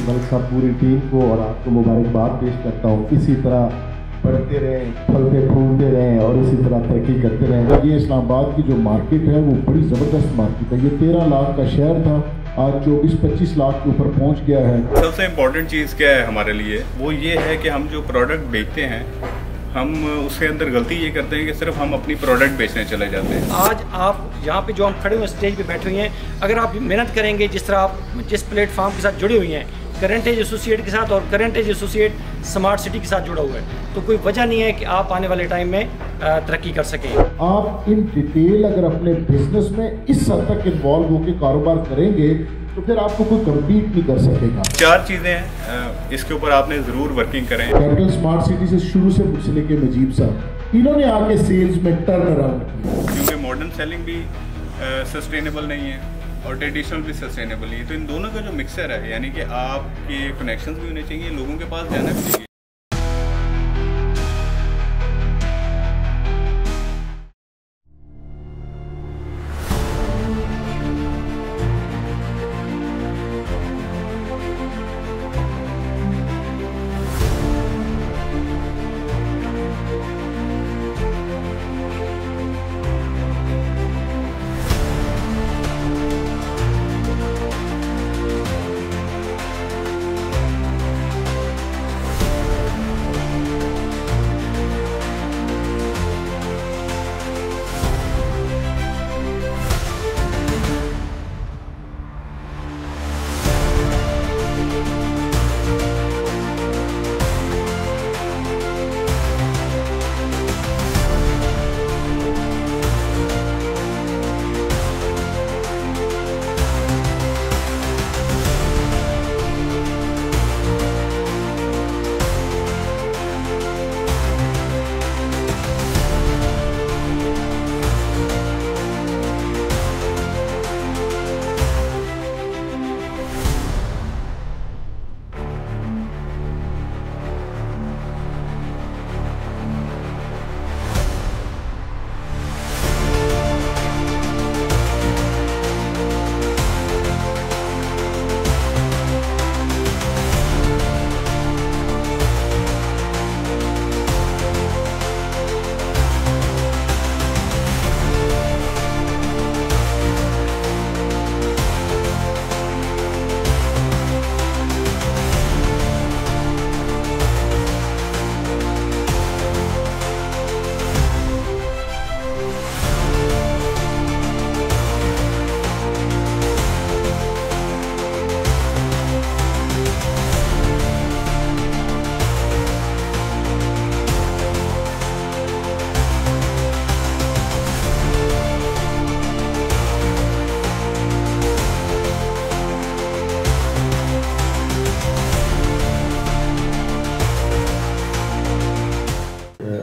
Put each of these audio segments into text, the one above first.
मलिक साहब पूरी टीम को और आपको मुबारकबाद पेश करता हूँ। इसी तरह बढ़ते रहें, फलते फूलते रहें और इसी तरह तरक्की करते रहें। ये इस्लामाबाद की जो मार्केट है वो बड़ी ज़बरदस्त मार्केट है। ये 13 लाख का शहर था, आज 24-25 लाख के ऊपर पहुँच गया है। सबसे इम्पोर्टेंट चीज़ क्या है हमारे लिए, वो ये है कि हम जो प्रोडक्ट बेचते हैं, हम उसके अंदर गलती ये करते हैं कि सिर्फ हम अपनी प्रोडक्ट बेचने चले जाते हैं। आज आप यहाँ पे जो हम खड़े हुए स्टेज पे बैठे हुए हैं, अगर आप मेहनत करेंगे, जिस तरह आप जिस प्लेटफॉर्म के साथ जुड़े हुए हैं, करंट एज एसोसिएट के साथ, और current as associate smart city के साथ जुड़ा हुआ है, तो कोई वजह नहीं है कि आप आने वाले टाइम में तरक्की कर सकें। आप इन डिटेल अगर अपने बिजनेस में इस हद तक इन्वॉल्व होकर कारोबार करेंगे तो फिर आपको कोई कम्पीट नहीं कर सकेगा। 4 चीज़ें हैं, इसके ऊपर आपने ज़रूर वर्किंग करें। कैपिटल स्मार्ट सिटी से शुरू से मुझसे लेके नजीब साहब, इन्होंने आके सेल्स में टर्न अराउंड किया, क्योंकि मॉडर्न सेलिंग भी सस्टेनेबल नहीं है और ट्रेडिशनल भी सस्टेनेबल नहीं है। तो इन दोनों का जो मिक्सर है, यानी कि आपके कनेक्शंस भी होने चाहिए, लोगों के पास जाना भी चाहिए।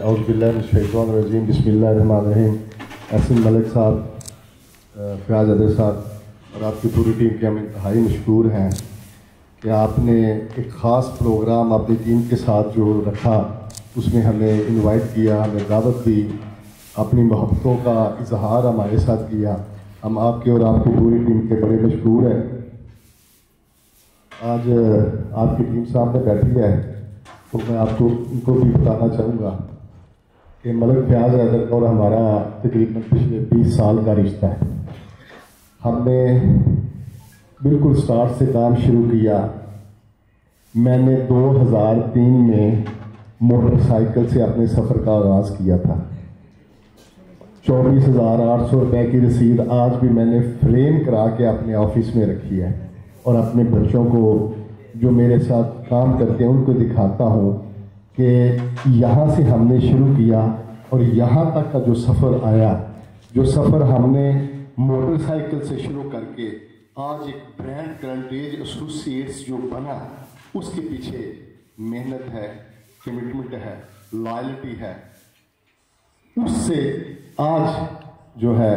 औज़ुबिल्लाहिमिनश्शैतानिर्रजीम, बिस्मिल्लाहिर्रहमानिर्रहीम। अहसन मलिक साहब, फ़याज़ अदर साहब और आपकी पूरी टीम के हम इंतहाई मशकूर हैं कि आपने एक ख़ास प्रोग्राम अपनी टीम के साथ जो रखा, उसमें हमें इनवाइट किया, हमें दावत दी, अपनी मोहब्बतों का इजहार हमारे साथ किया। हम आपके और आपकी पूरी टीम के बड़े मशकूर हैं। आज आपकी टीम सामने बैठी है तो मैं आपको उनको भी बताना चाहूँगा कि मलिक फ़याज़ हैदर का और हमारा तकरीबन पिछले 20 साल का रिश्ता है। हमने बिल्कुल स्टार्ट से काम शुरू किया। मैंने 2003 में मोटरसाइकिल से अपने सफ़र का आगाज़ किया था। 24,800 रुपये की रसीद आज भी मैंने फ्रेम करा के अपने ऑफिस में रखी है और अपने बच्चों को जो मेरे साथ काम करते हैं उनको दिखाता हूँ कि यहाँ से हमने शुरू किया और यहाँ तक का जो सफ़र आया, जो सफ़र हमने मोटरसाइकिल से शुरू करके आज एक ब्रांड करंट एज एसोसिएट्स जो बना, उसके पीछे मेहनत है, कमिटमेंट है, लॉयल्टी है। उससे आज जो है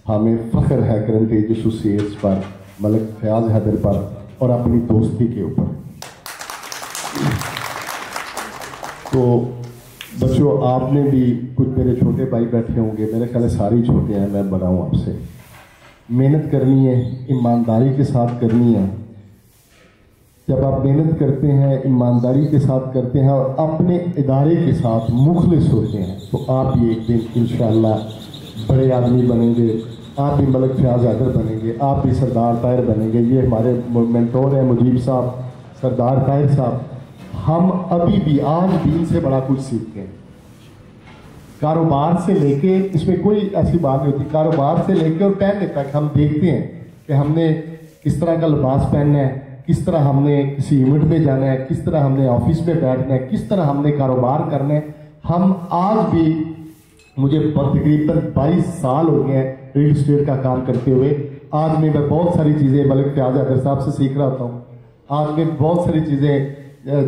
हमें फ़ख्र है करंट एज एसोसिएट्स पर, मलिक फ़याज़ हैदर पर और अपनी दोस्ती के ऊपर। तो बच्चों, आपने भी, कुछ मेरे छोटे भाई बैठे होंगे, मेरे ख्याल है सारे छोटे हैं, मैं बड़ा हूँ आपसे। मेहनत करनी है, ईमानदारी के साथ करनी है। جب آپ محنت کرتے ہیں، ایمانداری کے ساتھ کرتے ہیں اور اپنے ادارے کے ساتھ مخلص ہوتے ہیں تو آپ بھی ایک دن انشاءاللہ بڑے آدمی بنیں گے. آپ بھی ملک فیاض حیدر بنیں گے، آپ بھی سردار طاہر بنیں گے. یہ ہمارے مینٹور ہیں مجیب صاحب، سردار طاہر صاحب. ہم ابھی بھی آج بھی ان سے بڑا کچھ سیکھتے ہیں. کاروبار سے لے کے، اس میں کوئی ایسی بات نہیں ہوتی، کاروبار سے لے کے اور پہننے تک ہم دیکھتے ہیں کہ ہم نے کس طرح کا لباس پہننا ہے، کس طرح ہم نے کسی ایونٹ میں جانا ہے، کس طرح ہم نے آفس میں بیٹھنا ہے، کس طرح ہم نے کاروبار کرنا ہے. ہم آج بھی، مجھے تقریباً 22 سال ہو گئے ہیں ریل اسٹیٹ کا کام کرتے ہوئے. آج میں بہت ساری چیزیں ملک فیاض حیدر صاحب سے سیکھ رہا ہوتا ہوں. آج میں بہت ساری چیزیں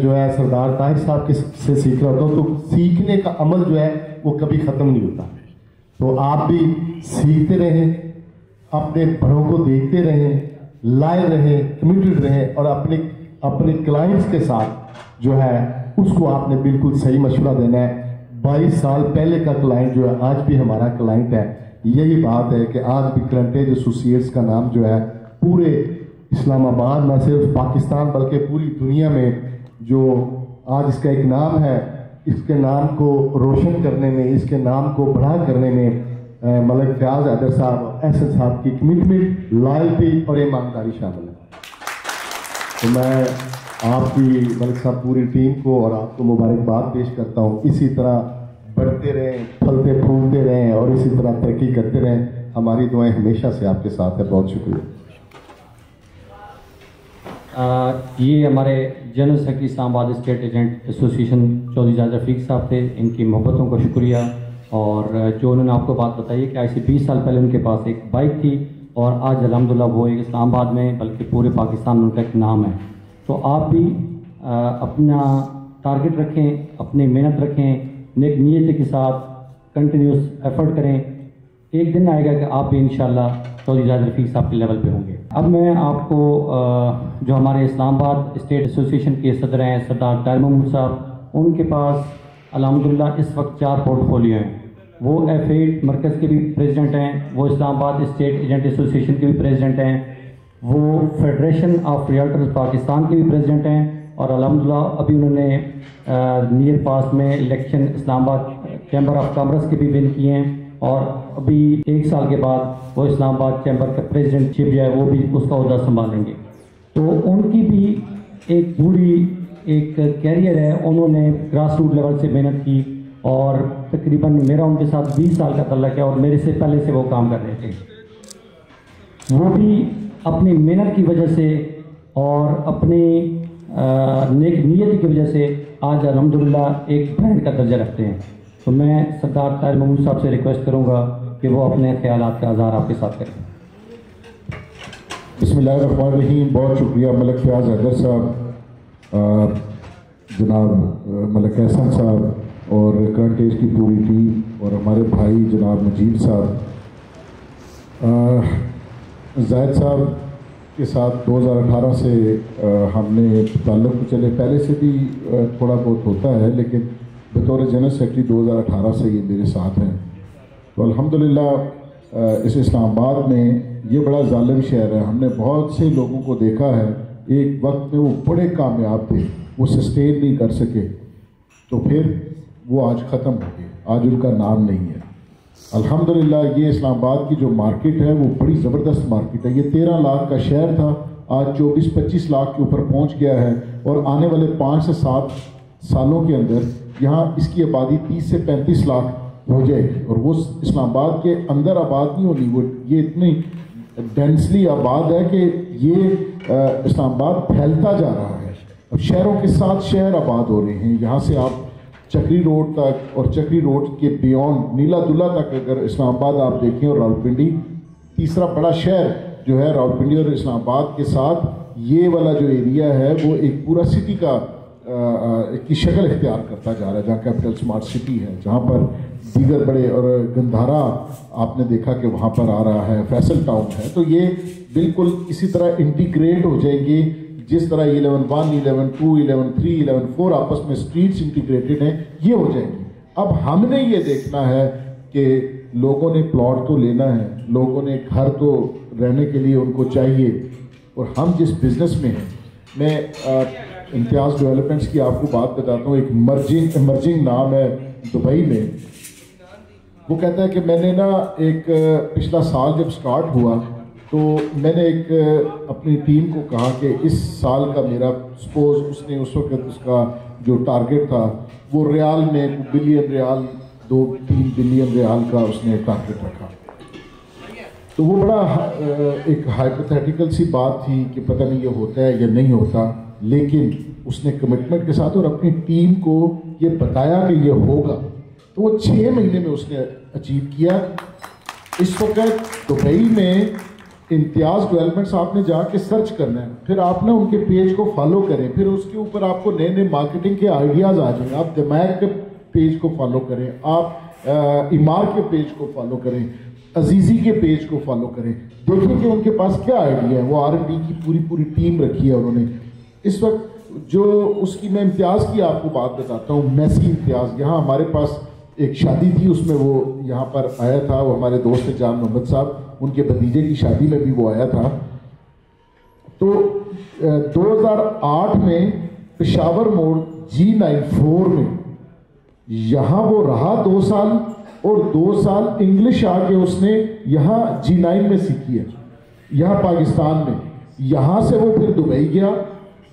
جو ہے سردار طاہر صاحب سے سیکھ رہا ہوتا ہوں. تو سیکھنے کا عمل جو ہے وہ کبھی ختم نہیں ہوتا. تو آپ بھی سیکھتے رہیں، اپنے بڑوں کو دیکھتے رہیں، لائے رہیں، کمیٹڈ رہیں، اور اپنے کلائنٹس کے ساتھ جو ہے اس کو آپ نے بالکل صحیح مشورہ دینا ہے. 22 سال پہلے کا کلائنٹ جو ہے آج بھی ہمارا کلائنٹ ہے. یہی بات ہے کہ آج بھی کرنٹیج ایسوسیٹس کا نام جو ہے پورے اسلام آباد، نہ صرف پاکستان بلکہ پوری دنیا میں جو آج اس کا ایک نام ہے، اس کے نام کو روشن کرنے میں، اس کے نام کو بڑا کرنے میں ملک فیاض حیدر صاحب، احسن صاحب کی کمٹمنٹ، لائلٹی اور ایمانداری شامل ہے. تو میں آپ کی ملک صاحب پوری ٹیم کو اور آپ کو مبارکباد پیش کرتا ہوں. اسی طرح بڑھتے رہیں، پھلتے پھولتے رہیں اور اسی طرح ترقی کرتے رہیں. ہماری دعائیں ہمیشہ سے آپ کے ساتھ ہیں. بہت شکریہ. یہ ہمارے general secretary Islamabad estate agent association Chaudhry Javed Rafiq صاحب تھے. ان کی محبتوں کا شکریہ. اور جو انہوں نے آپ کو بات بتائی کہ ایسے 20 سال پہلے ان کے پاس ایک بائک تھی اور آج الحمدللہ وہ ایک اسلام آباد میں بلکہ پورے پاکستان میں ان کا ایک نام ہے. تو آپ بھی اپنا ٹارگٹ رکھیں، اپنی محنت رکھیں، نیک نیت کے ساتھ کنٹینیوس ایفرٹ کریں. ایک دن آئے گا کہ آپ بھی انشاءاللہ چودھری جاوید رفیق صاحب کے لیول پہ ہوں گے. اب میں آپ کو جو ہمارے اسلام آباد اسٹیٹ ایسوسیشن کے صدر ہیں سردار طاہر محمود صاحب، ان کے پاس الحمدللہ اس وقت 4 پورٹ فولیو ہیں. وہ F8 مرکز کے بھی پریزیڈنٹ ہیں، وہ اسلام آباد اسٹیٹ ایجنٹ ایسوسیشن کے بھی پریزیڈنٹ ہیں، وہ فیڈریشن آف ریئلٹرز پاکستان کے بھی پریزیڈنٹ ہیں، اور الحمدللہ ابھی انہوں نے نیئر پاس میں الیکشن اسلام آباد چیمبر آف کامرس کے بھی ون کیے ہیں، اور ابھی 1 سال کے بعد وہ اسلام آباد چیمبر کا پریزیڈنٹ شپ جو ہے وہ بھی اس کا عہدہ سنبھالیں گے. تو ان کی بھی ایک پوری ایک کیریئر ہے. انہوں نے گراس روٹ لیول سے محنت کی اور تقریباً میرا ان کے ساتھ 20 سال کا تعلق ہے اور میرے سے پہلے سے وہ کام کر رہے تھے. وہ بھی اپنی محنت کی وجہ سے اور اپنی نیک نیت کی وجہ سے آج الحمدللہ ایک برانڈ کا درجہ رکھتے ہیں. تو میں سردار طاہر محمود صاحب سے ریکویسٹ کروں گا کہ وہ اپنے خیالات کا اظہار آپ کے ساتھ کریں. بسم اللہ الرحمن الرحیم. بہت شکریہ ملک فیاض حیدر صاحب، جناب ملک احسن صاحب اور کرنٹیج کی پوری ٹیم، اور ہمارے بھائی جناب مجیب صاحب. زاہد صاحب کے ساتھ 2018 سے ہم نے تعلق چلے، پہلے سے بھی تھوڑا بہت ہوتا ہے، لیکن بطور جنرل سیکرٹری 2018 سے یہ میرے ساتھ ہیں. تو الحمدللہ اس اسلام آباد میں یہ بڑا ظالم شہر ہے. ہم نے بہت سے لوگوں کو دیکھا ہے، ایک وقت میں وہ بڑے کامیاب تھے، وہ سسٹین نہیں کر سکے، تو پھر وہ آج ختم ہو گئے، آج ان کا نام نہیں ہے. الحمدللہ یہ اسلام آباد کی جو مارکیٹ ہے وہ بڑی زبردست مارکیٹ ہے. یہ 13 لاکھ کا شہر تھا، آج 24-25 لاکھ کے اوپر پہنچ گیا ہے، اور آنے والے 5 سے 7 سالوں کے اندر یہاں اس کی آبادی 30 سے 35 لاکھ ہو جائے گی. اور وہ اسلام آباد کے اندر آباد نہیں ہونی، وہ یہ اتنی ڈینسلی آباد ہے کہ یہ اسلام آباد پھیلتا جا رہا ہے. اب شہروں کے ساتھ شہر آباد ہو رہے ہیں. یہاں سے آپ چکری روڈ تک اور چکری روڈ کے بیونڈ نیلا دلہ تک اگر اسلام آباد آپ دیکھیں، اور راولپنڈی تیسرا بڑا شہر جو ہے راولپنڈی اور اسلام آباد کے ساتھ یہ والا جو ایریا ہے وہ ایک پورا سٹی کا کی شکل اختیار کرتا جا رہا ہے، جہاں کیپٹل سمارٹ سٹی ہے، جہاں پر دیگر بڑے، اور گندھارا آپ نے دیکھا کہ وہاں پر آ رہا ہے، فیصل ٹاؤن ہے. تو یہ بالکل اسی طرح انٹیگریٹ ہو جائیں گے جس طرح 11-1, 11-2, 11-3, 11-4 آپس میں سٹریٹس انٹیگریٹڈ ہیں، یہ ہو جائیں گی. اب ہم نے یہ دیکھنا ہے کہ لوگوں نے پلاٹ تو لینا ہے، لوگوں نے گھر تو رہنے کے لیے ان کو چاہیے، اور ہم جس بزنس میں ہیں میں امتیاز ڈیولپمنٹس کی آپ کو بات بتاتا ہوں. ایک ایمرجنگ نام ہے دبئی میں. وہ کہتا ہے کہ میں نے نا ایک پچھلا سال جب سٹارٹ ہوا تو میں نے ایک اپنی ٹیم کو کہا کہ اس سال کا میرا سپوز اس نے اس وقت اس کا جو ٹارگٹ تھا وہ ریال میں بلین ریال 2-3 بلین ریال کا اس نے ٹارگٹ رکھا. تو وہ بڑا ایک ہائپوتھیٹیکل سی بات تھی کہ پتہ نہیں یہ ہوتا ہے یا نہیں ہوتا, لیکن اس نے کمٹمنٹ کے ساتھ اور اپنی ٹیم کو یہ بتایا کہ یہ ہوگا. تو وہ 6 مہینے میں اس نے اچیو کیا. اس وقت دبئی میں امتیاز ڈیولپمنٹس آپ نے جا کے سرچ کرنا ہے, پھر آپ نے ان کے پیج کو فالو کریں, پھر اس کے اوپر آپ کو نئے نئے مارکیٹنگ کے آئیڈیاز آ جائیں. آپ دماغ کے پیج کو فالو کریں, آپ ایمار کے پیج کو فالو کریں, عزیزی کے پیج کو فالو کریں, دیکھیں کہ ان کے پاس کیا آئیڈیا ہے. وہ R&D کی پوری ٹیم رکھی ہے انہوں نے. اس وقت جو اس کی میں امتیاز کی آپ کو بات بتاتا ہوں, میسی امتیاز. یہاں ہمارے پاس ایک شادی تھی, اس میں وہ یہاں پر آیا تھا. وہ ہمارے دوست جان محمد صاحب, ان کے بھتیجے کی شادی میں بھی وہ آیا تھا. تو 2008 میں پشاور موڑ G94 میں یہاں وہ رہا 2 سال, اور 2 سال انگلش آ کے اس نے یہاں G9 میں سیکھی ہے, یہاں پاکستان میں. یہاں سے وہ پھر دبئی گیا,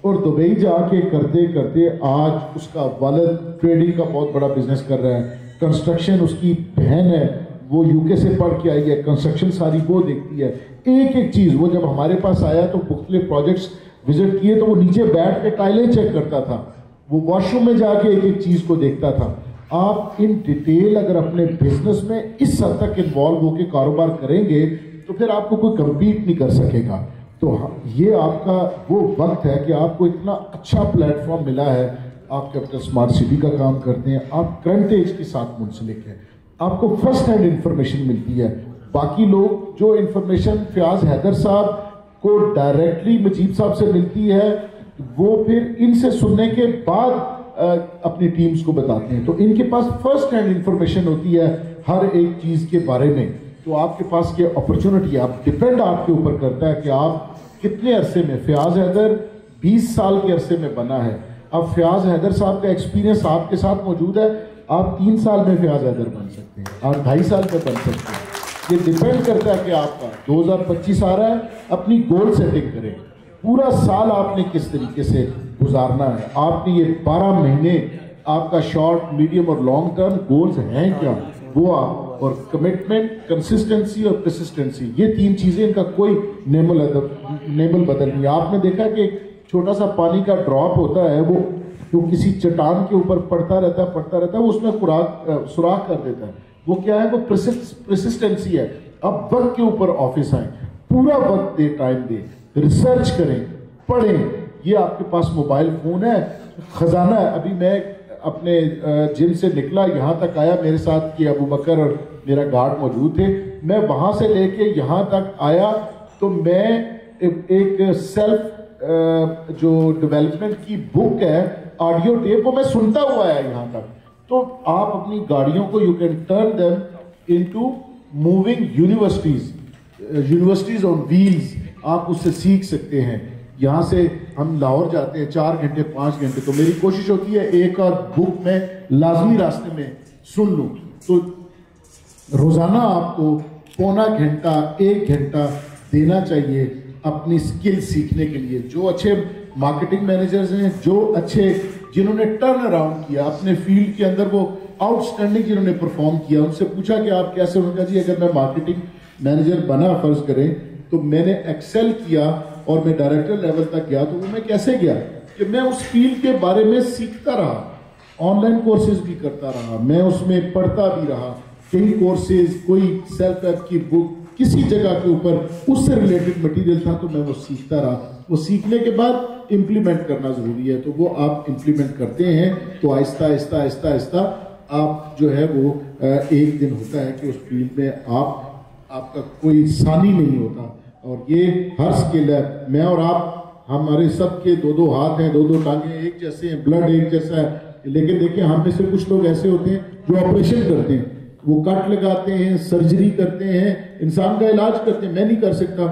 اور دبئی جا کے کرتے کرتے آج اس کا والد ٹریڈنگ کا بہت بڑا بزنس کر رہا ہے. کنسٹرکشن اس کی بہن ہے, وہ UK سے پڑھ کے آئی ہے, کنسٹرکشن ساری وہ دیکھتی ہے. ایک چیز وہ جب ہمارے پاس آیا تو مختلف پروجیکٹس وزٹ کیے تو وہ نیچے بیٹھ کے ٹائلیں چیک کرتا تھا, وہ واش روم میں جا کے ایک چیز کو دیکھتا تھا. آپ ان ڈیٹیل اگر اپنے بزنس میں اس حد تک انوالو ہو کے کاروبار کریں گے تو پھر آپ کو کوئی کمپیٹ نہیں کر سکے گا. تو یہ آپ کا وہ وقت ہے کہ آپ کو اتنا اچھا پلیٹ فارم ملا ہے. آپ کیپٹل اسمارٹ سٹی کا کام کرتے ہیں, آپ کرنٹ ایج کے ساتھ منسلک ہیں, آپ کو فرسٹ ہینڈ انفارمیشن ملتی ہے. باقی لوگ جو انفارمیشن فیاض حیدر صاحب کو ڈائریکٹلی مجیب صاحب سے ملتی ہے وہ پھر ان سے سننے کے بعد اپنی ٹیمز کو بتاتے ہیں. تو ان کے پاس فرسٹ ہینڈ انفارمیشن ہوتی ہے ہر ایک چیز کے بارے میں. تو آپ کے پاس یہ اپرچونٹی ہے, آپ ڈیپینڈ آپ کے اوپر کرتا ہے کہ آپ کتنے عرصے میں. فیاض حیدر 20 سال کے عرصے میں بنا ہے. اب فیاض حیدر صاحب کا ایکسپیرینس آپ کے ساتھ موجود ہے, آپ 3 سال میں فیاض حیدر بن سکتے ہیں, آپ 2.5 سال میں بن سکتے ہیں. یہ ڈیپینڈ کرتا ہے کہ آپ کا 2025 آ رہا ہے, اپنی گول سیٹنگ کریں. پورا سال آپ نے کس طریقے سے گزارنا ہے, آپ نے یہ 12 مہینے آپ کا شارٹ, میڈیم اور لانگ ٹرم گولز ہیں کیا, وہ آپ, اور کمٹمنٹ, کنسسٹنسی اور پرسسٹنسی, یہ 3 چیزیں, ان کا کوئی نیبل بدل نہیں. آپ نے دیکھا کہ ایک چھوٹا سا پانی کا ڈراپ ہوتا ہے, وہ جو کسی چٹان کے اوپر پڑتا رہتا ہے وہ اس میں سوراخ کر دیتا ہے. وہ کیا ہے, وہ پرسسٹنسی ہے. اب وقت کے اوپر آفس آئیں, پورا وقت دے, ٹائم دے, ریسرچ کریں, پڑھیں. یہ آپ کے پاس موبائل فون ہے, خزانہ ہے. ابھی میں اپنے جم سے نکلا, یہاں تک آیا, میرے ساتھ یہ ابو بکر اور میرا گارڈ موجود تھے. میں وہاں سے لے کے یہاں تک آیا تو میں ایک سیلف جو ڈیولپمنٹ کی بک ہے, آڈیو ٹیپ, وہ میں سنتا ہوا آیا یہاں تک. تو آپ اپنی گاڑیوں کو you can turn them into moving universities on wheels. آپ اس سے سیکھ سکتے ہیں. یہاں سے ہم لاہور جاتے ہیں 4 گھنٹے 5 گھنٹے, تو میری کوشش ہوتی ہے ایک اور بک میں لازمی راستے میں سن لوں. تو روزانہ آپ کو پونا گھنٹہ 1 گھنٹہ دینا چاہیے اپنی سکل سیکھنے کے لیے. جو اچھے مارکیٹنگ مینیجرز ہیں, جو اچھے جنہوں نے ٹرن اراؤنڈ کیا اپنے فیلڈ کے اندر, وہ آؤٹ اسٹینڈنگ جنہوں نے پرفارم کیا, ان سے پوچھا کہ آپ کیسے. انہوں نے کہا جی اگر میں مارکیٹنگ مینیجر بنا فرض کریں تو میں نے ایکسل کیا اور میں ڈائریکٹر لیول تک گیا. تو وہ میں کیسے گیا کہ میں اس فیلڈ کے بارے میں سیکھتا رہا, آن لائن کورسز بھی کرتا رہا, میں اس میں پڑھتا بھی رہا, کئی کورسز, کوئی سیلف ہیلپ کی بک, کسی جگہ کے اوپر اس سے ریلیٹڈ مٹیریل تھا تو میں وہ سیکھتا رہا. وہ سیکھنے کے بعد امپلیمنٹ کرنا ضروری ہے, تو وہ آپ امپلیمنٹ کرتے ہیں تو آہستہ آہستہ آہستہ آہستہ آپ جو ہے وہ ایک دن ہوتا ہے کہ اس فیلڈ میں آپ کا کوئی ثانی نہیں ہوتا. اور یہ ہر سکل ہے. میں اور آپ, ہمارے سب کے 2 ہاتھ ہیں, 2 ٹانگیں ایک جیسے ہیں, بلڈ ایک جیسا ہے, لیکن دیکھیں ہم میں سے کچھ لوگ ایسے ہوتے ہیں جو آپریشن کرتے ہیں, وہ کٹ لگاتے ہیں, سرجری کرتے ہیں, انسان کا علاج کرتے ہیں. میں نہیں کر سکتا.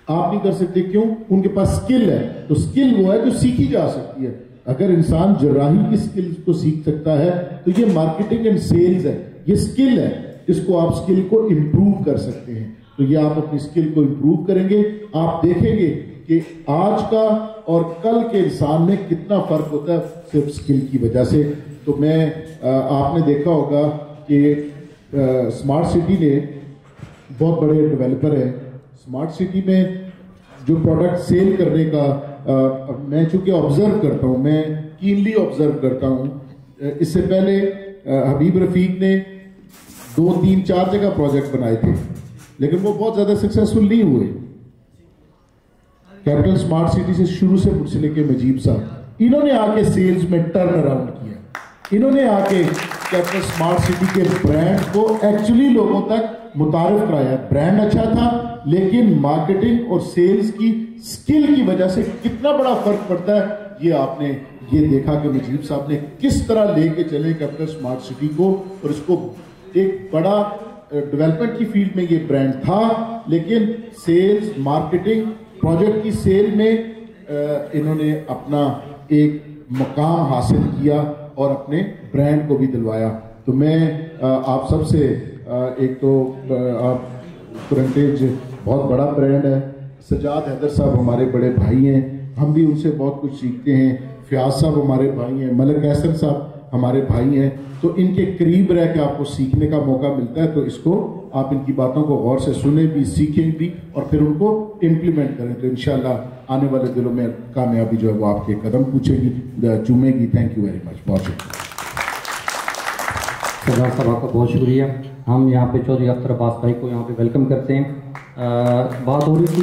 آپ نہیں کر سکتے. کیوں؟ ان کے پاس سکل ہے. تو سکل وہ ہے جو سیکھی جا سکتی ہے. اگر انسان جراحی کی سکل کو سیکھ سکتا ہے تو یہ مارکیٹنگ اینڈ سیلز ہے, یہ سکل ہے, اس کو آپ سکل کو امپروو کر سکتے ہیں. تو یہ آپ اپنی سکل کو امپروو کریں گے, آپ دیکھیں گے کہ آج کا اور کل کے انسان میں کتنا فرق ہوتا ہے صرف سکل کی وجہ سے. تو آپ نے دیکھا ہوگا کہ اسمارٹ سٹی نے بہت بڑے ڈیولپر ہیں. اسمارٹ سٹی میں جو پروڈکٹ سیل کرنے کا میں چونکہ آبزرو کرتا ہوں, میں کینلی آبزرو کرتا ہوں. اس سے پہلے حبیب رفیق نے 2, 3, 4 جگہ پروجیکٹ بنائے تھے, لیکن وہ بہت زیادہ سکسیسفل نہیں ہوئے. کیپٹل اسمارٹ سٹی سے شروع سے منسلک مجیب صاحب, انہوں نے آ کے سیلز میں ٹرن اراؤنڈ کیا. انہوں نے آ کے کیپٹل اسمارٹ سٹی کے برانڈ کو ایکچولی لوگوں تک متعارف کرایا. برانڈ اچھا تھا, لیکن مارکیٹنگ اور سیلز کی سکل کی وجہ سے کتنا بڑا فرق پڑتا ہے یہ آپ نے یہ دیکھا کہ مجیب صاحب نے کس طرح لے کے چلے کیپٹل اسمارٹ سٹی کو, اور اس کو ایک بڑا ڈیولپمنٹ کی فیلڈ میں یہ برانڈ تھا, لیکن سیلز, مارکیٹنگ, پروجیکٹ کی سیل میں انہوں نے اپنا ایک مقام حاصل کیا اور اپنے برانڈ کو بھی دلوایا. تو میں آپ سب سے ایک تو آپ فرنٹیج بہت بڑا برانڈ ہے, سجاد حیدر صاحب ہمارے بڑے بھائی ہیں, ہم بھی ان سے بہت کچھ سیکھتے ہیں. فیاض صاحب ہمارے بھائی ہیں, ملک احسن صاحب ہمارے بھائی ہیں. تو ان کے قریب رہ کے آپ کو سیکھنے کا موقع ملتا ہے. تو اس کو آپ ان کی باتوں کو غور سے سنیں بھی, سیکھیں بھی, اور پھر ان کو امپلیمنٹ کریں. تو انشاءاللہ آنے والے دنوں میں کامیابی جو ہے وہ آپ کے قدم پوچھے گی, چومے گی. Thank you very much. بہت شکریہ. سردار صاحب آپ کا بہت شکریہ. ہم یہاں پہ چودھری اختر عباس بھائی کو یہاں پہ ویلکم کرتے ہیں. بات ہو رہی تھی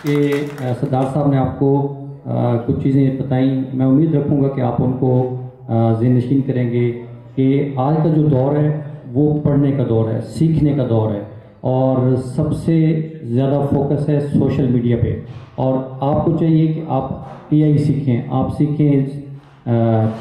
کہ سردار صاحب نے آپ کو کچھ چیزیں بتائیں. میں امید رکھوں گا کہ آپ ان کو ذہن نشین کریں گے کہ آج کا جو دور ہے وہ پڑھنے کا دور ہے, سیکھنے کا دور ہے, اور سب سے زیادہ فوکس ہے سوشل میڈیا پہ. اور آپ کو چاہیے کہ آپ AI سیکھیں, آپ سیکھیں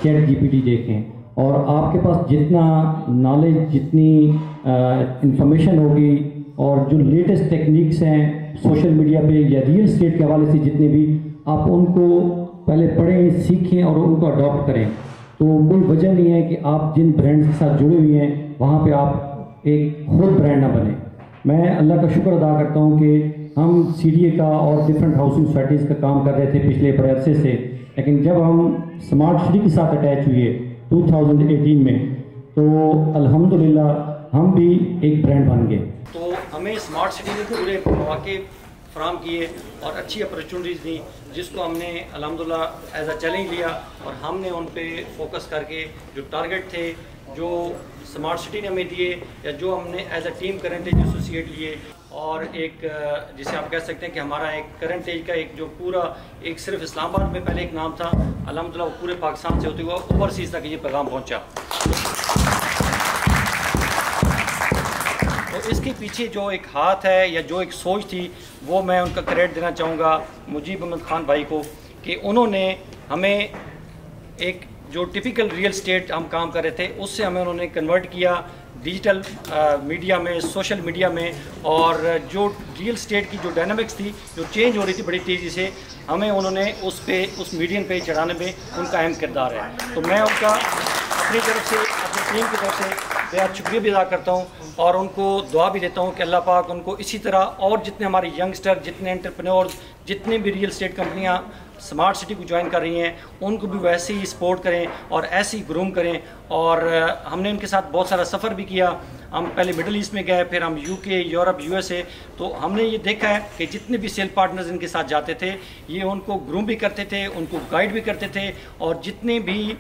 چیٹ GPT دیکھیں, اور آپ کے پاس جتنا نالج, جتنی انفارمیشن ہوگی, اور جو لیٹسٹ ٹیکنیکس ہیں سوشل میڈیا پہ یا ریئل اسٹیٹ کے حوالے سے جتنے بھی, آپ ان کو پہلے پڑھیں, سیکھیں اور ان کو اڈاپٹ کریں. تو کوئی وجہ نہیں ہے کہ آپ جن برانڈ کے ساتھ جڑے ہوئے ہیں وہاں پہ آپ ایک خود برانڈ نہ بنیں. میں اللہ کا شکر ادا کرتا ہوں کہ ہم CDA کا اور ڈفرینٹ ہاؤسنگ سوسائٹیز کا کام کر رہے تھے پچھلے بڑے عرصے سے, لیکن جب ہم اسمارٹ سٹی کے ساتھ اٹیچ ہوئے 2018 میں, تو الحمدللہ ہم بھی ایک برانڈ بن گئے. تو ہمیں اسمارٹ سٹی نے پورے مواقع فراہم کیے اور اچھی اپرچونیٹیز دیں, جس کو ہم نے الحمدللہ ایز اے چیلنج لیا, اور ہم نے ان پہ فوکس کر کے جو ٹارگٹ تھے جو اسمارٹ سٹی نے ہمیں دیے, یا جو ہم نے as a team current as associate لیے, اور ایک جسے آپ کہہ سکتے ہیں کہ ہمارا ایک کرنٹ ایج کا ایک جو پورا ایک صرف اسلام آباد میں پہلے ایک نام تھا, الحمدللہ وہ پورے پاکستان سے ہوتے ہوا اوورسیز تک یہ پیغام پہنچا. تو اس کے پیچھے جو ایک ہاتھ ہے یا جو ایک سوچ تھی, وہ میں ان کا کریڈٹ دینا چاہوں گا مجیب احمد خان بھائی کو, کہ انہوں نے ہمیں ایک جو ٹپیکل ریئل اسٹیٹ ہم کام کر رہے تھے اس سے ہمیں انہوں نے کنورٹ کیا ڈیجیٹل میڈیا میں, سوشل میڈیا میں, اور جو ریئل اسٹیٹ کی جو ڈائنامکس تھی جو چینج ہو رہی تھی بڑی تیزی سے, ہمیں انہوں نے اس میڈیم پہ چڑھانے میں ان کا اہم کردار ہے. تو میں ان کا اپنی طرف سے, اپنی ٹیم کی طرف سے بہت شکریہ بھی ادا کرتا ہوں, اور ان کو دعا بھی دیتا ہوں کہ اللہ پاک ان کو اسی طرح اور جتنے ہمارے ینگسٹر, جتنے انٹرپرینورز, جتنے بھی ریئل اسٹیٹ کمپنیاں اسمارٹ سٹی کو جوائن کر رہی ہیں, ان کو بھی ویسے ہی سپورٹ کریں اور ایسے ہی گروم کریں. اور ہم نے ان کے ساتھ بہت سارا سفر بھی کیا. ہم پہلے مڈل ایسٹ میں گئے, پھر ہم UK, یورپ, USA. تو ہم نے یہ دیکھا ہے کہ جتنے بھی سیل پارٹنرز ان کے ساتھ جاتے تھے, یہ ان کو گروم بھی کرتے تھے, ان کو گائیڈ بھی کرتے تھے, اور جتنے بھی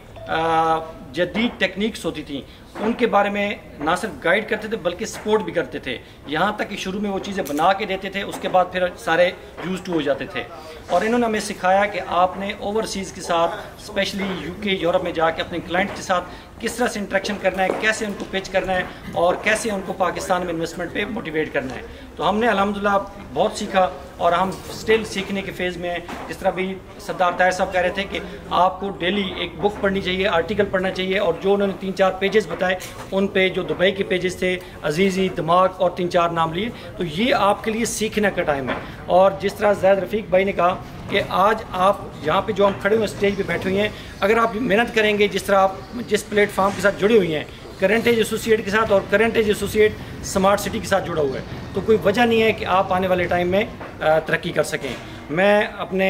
جدید ٹیکنیکس ہوتی تھیں ان کے بارے میں نہ صرف گائیڈ کرتے تھے بلکہ سپورٹ بھی کرتے تھے. یہاں تک کہ شروع میں وہ چیزیں بنا کے دیتے تھے, اس کے بعد پھر سارے یوز ٹو ہو جاتے تھے. اور انہوں نے ہمیں سکھایا کہ آپ نے اوورسیز کے ساتھ, اسپیشلی UK, یورپ میں جا کے اپنے کلائنٹ کے ساتھ किस तरह से इंटरेक्शन करना है, कैसे उनको पिच करना है और कैसे उनको पाकिस्तान में इन्वेस्टमेंट पे मोटिवेट करना है। तो हमने अल्हम्दुलिल्लाह बहुत सीखा और हम स्टिल सीखने के फेज़ में हैं। जिस तरह भी सरदार ताहिर साहब कह रहे थे कि आपको डेली एक बुक पढ़नी चाहिए, आर्टिकल पढ़ना चाहिए, और जो उन्होंने 3-4 पेजेस बताए उन पे जो दुबई के पेजेस थे, अजीज़ी, दिमाग और 3-4 नाम लिए, तो ये आपके लिए सीखने का टाइम है। और जिस तरह ज़ैद रफ़ीक भाई ने कहा कि आज आप यहाँ पे जो हम खड़े हुए स्टेज पे बैठे हुए हैं, अगर आप मेहनत करेंगे, जिस तरह आप जिस प्लेटफार्म के साथ जुड़े हुए हैं, करंट एज एसोसिएट के साथ, और current as associate smart city के साथ जुड़ा हुआ है, तो कोई वजह नहीं है कि आप आने वाले टाइम में तरक्की कर सकें। मैं अपने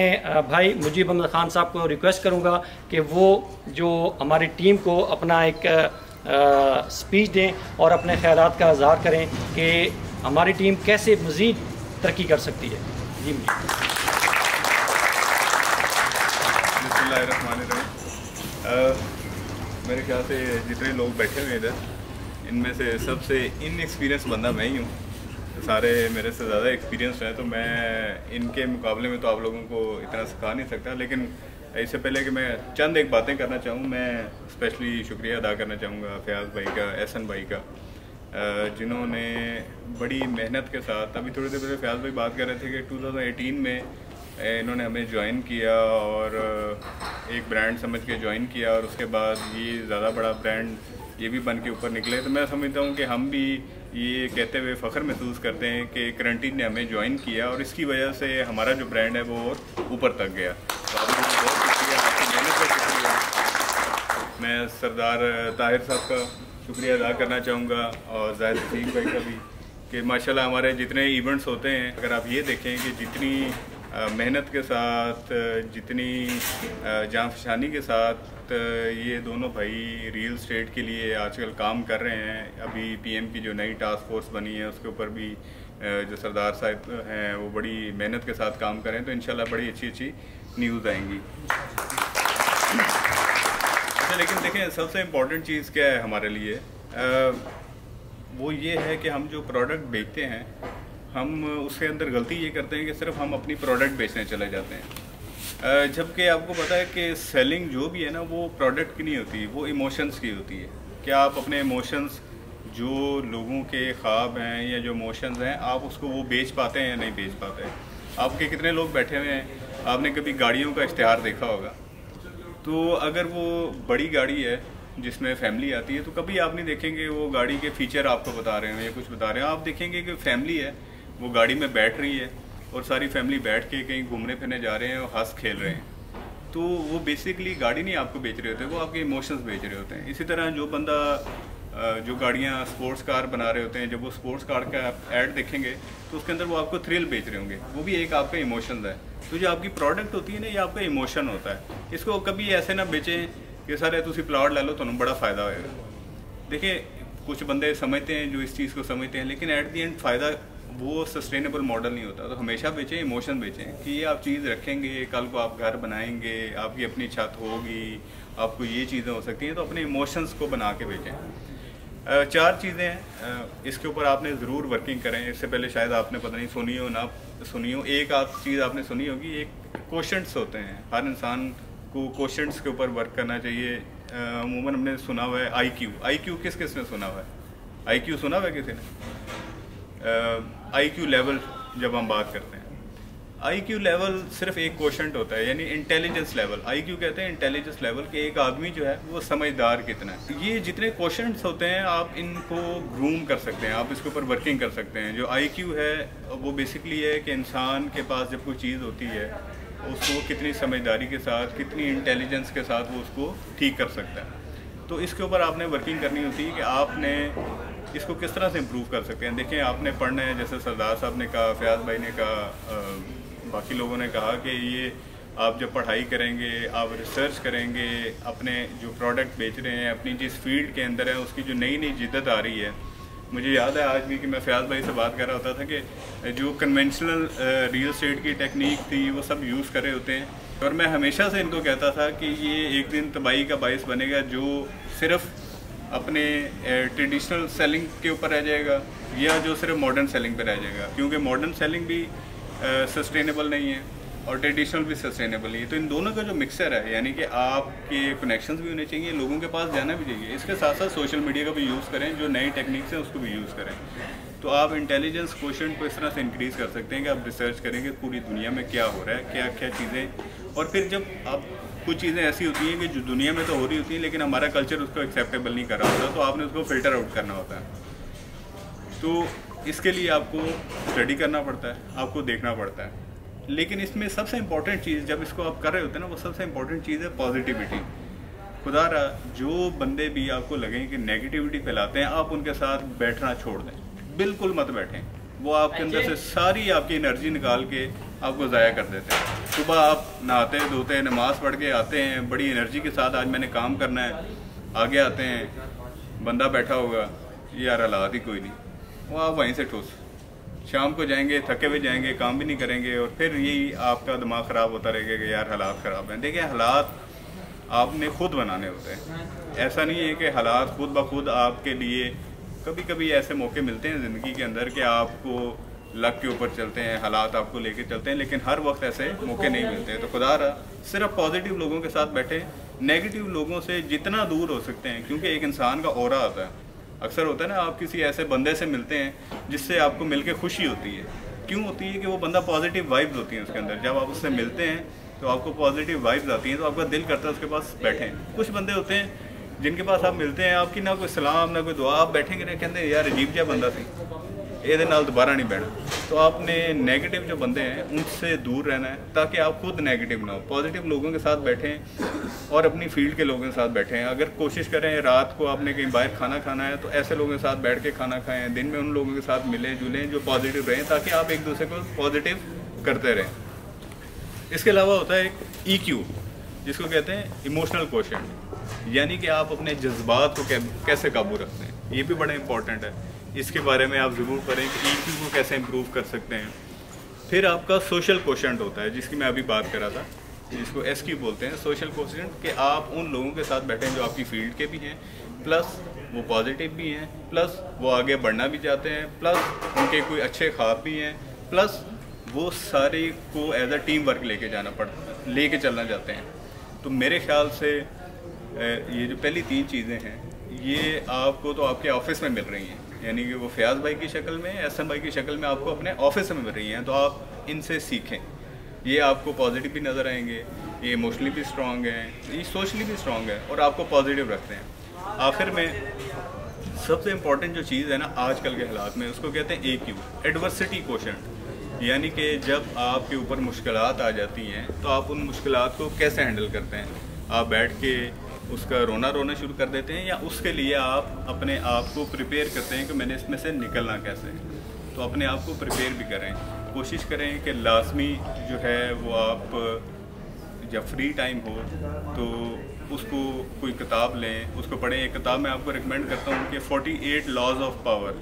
भाई मुजीब अहमद ख़ान साहब को रिक्वेस्ट करूँगा कि वो जो हमारी टीम को अपना एक स्पीच दें और अपने ख़यालात का इज़हार करें कि हमारी टीम कैसे मज़ीद तरक्की कर सकती है। जी मेरे ख्याल से जितने लोग बैठे हुए इधर, इनमें से सबसे इनएक्सपीरियंस बंदा मैं ही हूँ। सारे मेरे से ज़्यादा एक्सपीरियंस है, तो मैं इनके मुकाबले में तो आप लोगों को इतना सिखा नहीं सकता। लेकिन इससे पहले कि मैं चंद एक बातें करना चाहूँ, मैं स्पेशली शुक्रिया अदा करना चाहूँगा फयाज़ भाई का, एहसन भाई का, जिन्होंने बड़ी मेहनत के साथ, अभी थोड़ी देर पहले फयाज़ भाई बात कर रहे थे कि 2018 में इन्होंने हमें ज्वाइन किया और एक ब्रांड समझ के ज्वाइन किया, और उसके बाद ये ज़्यादा बड़ा ब्रांड ये भी बन के ऊपर निकले। तो मैं समझता हूँ कि हम भी ये कहते हुए फ़ख्र महसूस करते हैं कि करंटीन ने हमें ज्वाइन किया और इसकी वजह से हमारा जो ब्रांड है वो और ऊपर तक गया। तो आप लोगों को बहुत शुक्रिया, आपकी मेहनत का शुक्रिया। मैं सरदार ताहिर साहब का शुक्रिया अदा करना चाहूँगा और ज़ाहिद रफ़ीक भाई का भी, कि माशाल्लाह हमारे जितने इवेंट्स होते हैं, अगर आप ये देखें कि जितनी मेहनत के साथ, जितनी जांफशानी के साथ ये दोनों भाई रियल एस्टेट के लिए आजकल काम कर रहे हैं। अभी पीएम की जो नई टास्क फोर्स बनी है उसके ऊपर भी जो सरदार साहब हैं वो बड़ी मेहनत के साथ काम कर रहे हैं, तो इंशाल्लाह बड़ी अच्छी अच्छी न्यूज़ आएंगी। अच्छा, लेकिन देखें सबसे इम्पोर्टेंट चीज़ क्या है हमारे लिए, वो ये है कि हम जो प्रोडक्ट बेचते हैं, हम उसके अंदर गलती ये करते हैं कि सिर्फ हम अपनी प्रोडक्ट बेचने चले जाते हैं, जबकि आपको पता है कि सेलिंग जो भी है ना वो प्रोडक्ट की नहीं होती, वो इमोशंस की होती है। कि आप अपने इमोशंस, जो लोगों के ख्वाब हैं या जो इमोशंस हैं, आप उसको वो बेच पाते हैं या नहीं बेच पाते हैं। आपके कितने लोग बैठे हुए हैं, आपने कभी गाड़ियों का इश्तिहार देखा होगा, तो अगर वो बड़ी गाड़ी है जिसमें फैमिली आती है, तो कभी आप नहीं देखेंगे वो गाड़ी के फीचर आपको बता रहे हैं या कुछ बता रहे हैं। आप देखेंगे कि फैमिली है, वो गाड़ी में बैठ रही है और सारी फैमिली बैठ के कहीं घूमने फिरने जा रहे हैं और हंस खेल रहे हैं। तो वो बेसिकली गाड़ी नहीं आपको बेच रहे होते, वो आपके इमोशंस बेच रहे होते हैं। इसी तरह जो बंदा जो गाड़ियाँ स्पोर्ट्स कार बना रहे होते हैं, जब वो स्पोर्ट्स कार का ऐड देखेंगे तो उसके अंदर वो आपको थ्रिल बेच रहे होंगे, वो भी एक आपका इमोशंस है। तो जो आपकी प्रोडक्ट होती है ना, ये आपका इमोशन होता है। इसको कभी ऐसे ना बेचें कि सर तुसी प्लाट ले लो, तुम्हें बड़ा फ़ायदा होएगा। देखिए, कुछ बंदे समझते हैं जो इस चीज़ को समझते हैं, लेकिन एट दी एंड फ़ायदा वो सस्टेनेबल मॉडल नहीं होता। तो हमेशा बेचें, इमोशन बेचें कि ये आप चीज़ रखेंगे, कल को आप घर बनाएंगे, आपकी अपनी छत होगी, आपको ये चीज़ें हो सकती हैं, तो अपने इमोशंस को बना के बेचें। 4 चीज़ें हैं, इसके ऊपर आपने ज़रूर वर्किंग करें। इससे पहले शायद आपने पता नहीं सुनी हो ना सुनी हो, एक आप चीज़ आपने सुनी होगी, एक क्वेश्चंस होते हैं। हर इंसान को क्वेश्चंस के ऊपर वर्क करना चाहिए। अमूमन हमने सुना हुआ है IQ किस किस ने सुना हुआ है? IQ सुना हुआ है किसी ने? IQ लेवल जब हम बात करते हैं, IQ लेवल सिर्फ एक क्वेश्चन होता है, यानी इंटेलिजेंस लेवल। IQ कहते हैं इंटेलिजेंस लेवल, कि एक आदमी जो है वो समझदार कितना है। ये जितने क्वेश्चंस होते हैं आप इनको ग्रूम कर सकते हैं, आप इसके ऊपर वर्किंग कर सकते हैं। जो IQ है वो बेसिकली है कि इंसान के पास जब कोई चीज़ होती है उसको कितनी समझदारी के साथ, कितनी इंटेलिजेंस के साथ वो उसको ठीक कर सकता है। तो इसके ऊपर आपने वर्किंग करनी होती है कि आपने इसको किस तरह से इम्प्रूव कर सकते हैं। देखिए, आपने पढ़ना है, जैसे सरदार साहब ने कहा, फयाज भाई ने कहा, बाकी लोगों ने कहा कि ये आप जब पढ़ाई करेंगे, आप रिसर्च करेंगे, अपने जो प्रोडक्ट बेच रहे हैं, अपनी जिस फील्ड के अंदर है उसकी जो नई नई जिद्दत आ रही है। मुझे याद है आज भी कि मैं फयाज भाई से बात कर रहा होता था कि जो कन्वेंशनल रियल एस्टेट की टेक्निक थी वो सब यूज़ कर रहे होते हैं, और मैं हमेशा से इनको कहता था कि ये एक दिन तबाही का बाइस बनेगा, जो सिर्फ अपने ट्रेडिशनल सेलिंग के ऊपर रह जाएगा या जो सिर्फ मॉडर्न सेलिंग पे रह जाएगा। क्योंकि मॉडर्न सेलिंग भी सस्टेनेबल नहीं है, और ट्रेडिशनल भी सस्टेनेबल नहीं है। तो इन दोनों का जो मिक्सचर है, यानी कि आपके कनेक्शंस भी होने चाहिए, लोगों के पास जाना भी चाहिए, इसके साथ साथ सोशल मीडिया का भी यूज़ करें, जो नई टेक्निक्स हैं उसको भी यूज़ करें। तो आप इंटेलिजेंस क्वोशेंट को इस तरह से इंक्रीज़ कर सकते हैं कि आप रिसर्च करेंगे पूरी दुनिया में क्या हो रहा है, क्या क्या चीज़ें, और फिर जब आप कुछ चीज़ें ऐसी होती हैं कि जो दुनिया में तो हो रही होती हैं लेकिन हमारा कल्चर उसको एक्सेप्टेबल नहीं कर रहा होता, तो आपने उसको फ़िल्टर आउट करना होता है। तो इसके लिए आपको स्टडी करना पड़ता है, आपको देखना पड़ता है। लेकिन इसमें सबसे इम्पॉर्टेंट चीज़ जब इसको आप कर रहे होते हैं ना, वो सबसे इम्पॉर्टेंट चीज़ है पॉजिटिविटी। खुदा रहा जो बंदे भी आपको लगें कि नेगेटिविटी फैलाते हैं, आप उनके साथ बैठना छोड़ दें, बिल्कुल मत बैठें। वो आपके अंदर से सारी आपकी एनर्जी निकाल के आपको ज़ाया कर देते हैं। सुबह आप नहाते धोते नमाज़ पढ़ के आते हैं बड़ी एनर्जी के साथ, आज मैंने काम करना है, आगे आते हैं बंदा बैठा होगा, यार हालात ही कोई नहीं, वो आप वहीं से ठोस, शाम को जाएंगे थके हुए जाएंगे, काम भी नहीं करेंगे, और फिर यही आपका दिमाग ख़राब होता रहेगा कि यार हालात ख़राब हैं। देखिए, हालात आपने खुद बनाने होते हैं, ऐसा नहीं है कि हालात खुद ब खुद आपके लिए। कभी कभी ऐसे मौके मिलते हैं ज़िंदगी के अंदर कि आपको लक के ऊपर चलते हैं, हालात आपको लेके चलते हैं, लेकिन हर वक्त ऐसे मौके नहीं मिलते हैं। तो खुदा रहा सिर्फ पॉजिटिव लोगों के साथ बैठे, नेगेटिव लोगों से जितना दूर हो सकते हैं, क्योंकि एक इंसान का ऑरा आता है। अक्सर होता है ना, आप किसी ऐसे बंदे से मिलते हैं जिससे आपको मिलके खुशी होती है। क्यों होती है? कि वो बंदा पॉजिटिव वाइब्स होती हैं उसके अंदर। जब आप उससे मिलते हैं तो आपको पॉजिटिव वाइब्स आती हैं, तो आपका दिल करता है उसके पास बैठें। कुछ बंदे होते हैं जिनके पास आप मिलते हैं, आपकी ना कोई सलाम ना कोई दुआ, आप बैठेंगे ना कहते हैं यार अजीब जिहा बंदा सी, ये नाल दोबारा नहीं बैठना। तो आपने नेगेटिव जो बंदे हैं उनसे दूर रहना है, ताकि आप खुद नेगेटिव ना हो। पॉजिटिव लोगों के साथ बैठें और अपनी फील्ड के लोगों के साथ बैठें। अगर कोशिश करें रात को आपने कहीं बाहर खाना खाना है तो ऐसे लोगों के साथ बैठ के खाना खाएं, दिन में उन लोगों के साथ मिलें जुलें जो पॉजिटिव रहें, ताकि आप एक दूसरे को पॉजिटिव करते रहें। इसके अलावा होता है एक EQ, जिसको कहते हैं इमोशनल क्वोशेंट, यानी कि आप अपने जज्बात को कैसे काबू रखते हैं। ये भी बड़ा इंपॉर्टेंट है, इसके बारे में आप ज़रूर पढ़ें कि EQ को कैसे इम्प्रूव कर सकते हैं। फिर आपका सोशल क्वोशेंट होता है, जिसकी मैं अभी बात कर रहा था, जिसको SQ बोलते हैं, सोशल क्वोशेंट, कि आप उन लोगों के साथ बैठें जो आपकी फील्ड के भी हैं, प्लस वो पॉजिटिव भी हैं, प्लस वो आगे बढ़ना भी चाहते हैं, प्लस उनके कोई अच्छे ख्वाब भी हैं, प्लस वो सारे को एज अ टीम वर्क लेके चलना चाहते हैं। तो मेरे ख्याल से ये जो पहली 3 चीज़ें हैं, ये आपको तो आपके ऑफिस में मिल रही हैं, यानी कि वो फयाज भाई की शक्ल में, एहसन भाई की शक्ल में आपको अपने ऑफिस में मिल रही हैं। तो आप इनसे सीखें, ये आपको पॉजिटिव भी नज़र आएंगे, ये इमोशनली भी स्ट्रॉन्ग हैं, ये सोशली भी स्ट्रॉन्ग है और आपको पॉजिटिव रखते हैं। आखिर में सबसे इम्पॉर्टेंट जो चीज़ है ना आजकल के हालात में, उसको कहते हैं AQ, एडवर्सिटी क्वोशेंट, यानी कि जब आपके ऊपर मुश्किलात आ जाती हैं तो आप उन मुश्किलात को कैसे हैंडल करते हैं। आप बैठ के उसका रोना शुरू कर देते हैं, या उसके लिए आप अपने आप को प्रिपेयर करते हैं कि मैंने इसमें से निकलना कैसे। तो अपने आप को प्रिपेयर भी करें, कोशिश करें कि लाजमी जो है वो आप जब फ्री टाइम हो तो उसको कोई किताब लें, उसको पढ़ें। एक किताब मैं आपको रिकमेंड करता हूँ कि 48 लॉज ऑफ पावर,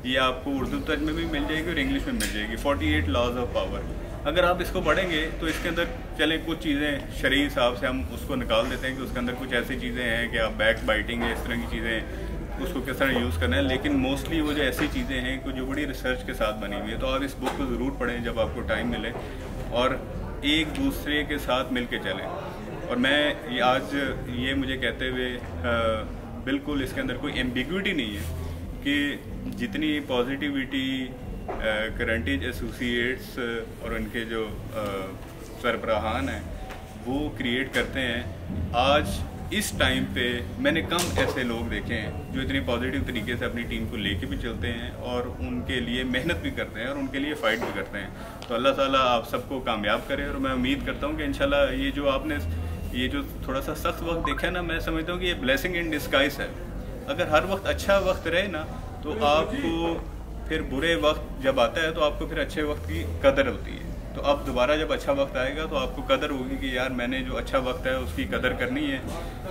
ये आपको उर्दू तर्ज में भी मिल जाएगी और इंग्लिश में मिल जाएगी, 48 लॉज ऑफ पावर। अगर आप इसको पढ़ेंगे तो इसके अंदर चलें कुछ चीज़ें शरई हिसाब से हम उसको निकाल देते हैं कि उसके अंदर कुछ ऐसी चीज़ें हैं कि आप बैक बाइटिंग है, इस तरह की चीज़ें, उसको किस तरह यूज़ करना है। लेकिन मोस्टली वो जो ऐसी चीज़ें हैं कि जो बड़ी रिसर्च के साथ बनी हुई है। तो आप इस बुक को ज़रूर पढ़ें जब आपको टाइम मिले, और एक दूसरे के साथ मिल के चलें। और मैं आज ये मुझे कहते हुए बिल्कुल इसके अंदर कोई एम्बिग्विटी नहीं है कि जितनी पॉजिटिविटी करंटेज एसोसिएट्स और उनके जो सरबराहान हैं वो क्रिएट करते हैं, आज इस टाइम पे मैंने कम ऐसे लोग देखे हैं जो इतनी पॉजिटिव तरीके से अपनी टीम को लेके भी चलते हैं और उनके लिए मेहनत भी करते हैं और उनके लिए फ़ाइट भी करते हैं। तो अल्लाह ताला आप सबको कामयाब करे, और मैं उम्मीद करता हूँ कि इंशाल्लाह ये जो आपने ये जो थोड़ा सा सख्त वक्त देखा है ना, मैं समझता हूँ कि ये ब्लेसिंग इन डिस्गाइज है। अगर हर वक्त अच्छा वक्त रहे ना तो आपको फिर बुरे वक्त जब आता है तो आपको फिर अच्छे वक्त की कदर होती है। तो अब दोबारा जब अच्छा वक्त आएगा तो आपको कदर होगी कि यार मैंने जो अच्छा वक्त है उसकी कदर करनी है,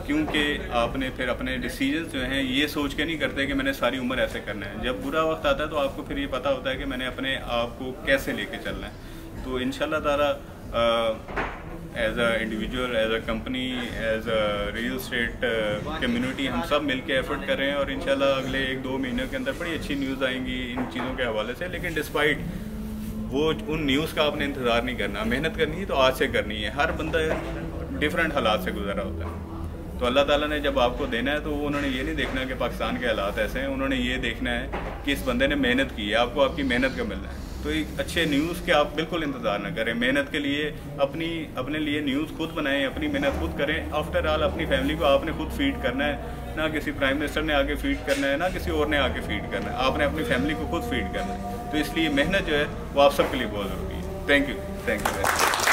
क्योंकि आपने फिर अपने डिसीजंस जो हैं ये सोच के नहीं करते कि मैंने सारी उम्र ऐसे करना है। जब बुरा वक्त आता है तो आपको फिर ये पता होता है कि मैंने अपने आप को कैसे लेके चलना है। तो इंशाल्लाह ताला as a individual, as a company, as a real estate community हम सब मिलके एफर्ट कर रहे हैं, और इंशाल्लाह अगले 1-2 महीनों के अंदर बड़ी अच्छी न्यूज़ आएंगी इन चीज़ों के हवाले से। लेकिन डिस्पाइट वो उन न्यूज़ का आपने इंतज़ार नहीं करना, मेहनत करनी है तो आज से करनी है। हर बंदा डिफरेंट हालात से गुजरा होता है, तो अल्लाह ताला ने जब आपको देना है तो उन्होंने ये नहीं देखना कि पाकिस्तान के हालात ऐसे हैं, उन्होंने ये देखना है कि इस बंदे ने मेहनत की है, आपको आपकी मेहनत का मिलना है। तो एक अच्छे न्यूज़ के आप बिल्कुल इंतज़ार ना करें, मेहनत के लिए अपने लिए न्यूज़ खुद बनाएं, अपनी मेहनत खुद करें। आफ्टर ऑल अपनी फैमिली को आपने खुद फीड करना है, ना किसी प्राइम मिनिस्टर ने आके फीड करना है, ना किसी और ने आके फीड करना है, आपने अपनी फैमिली को खुद फीड करना है। तो इसलिए मेहनत जो है वो आप सबके लिए बहुत ज़रूरी है। Thank you very much.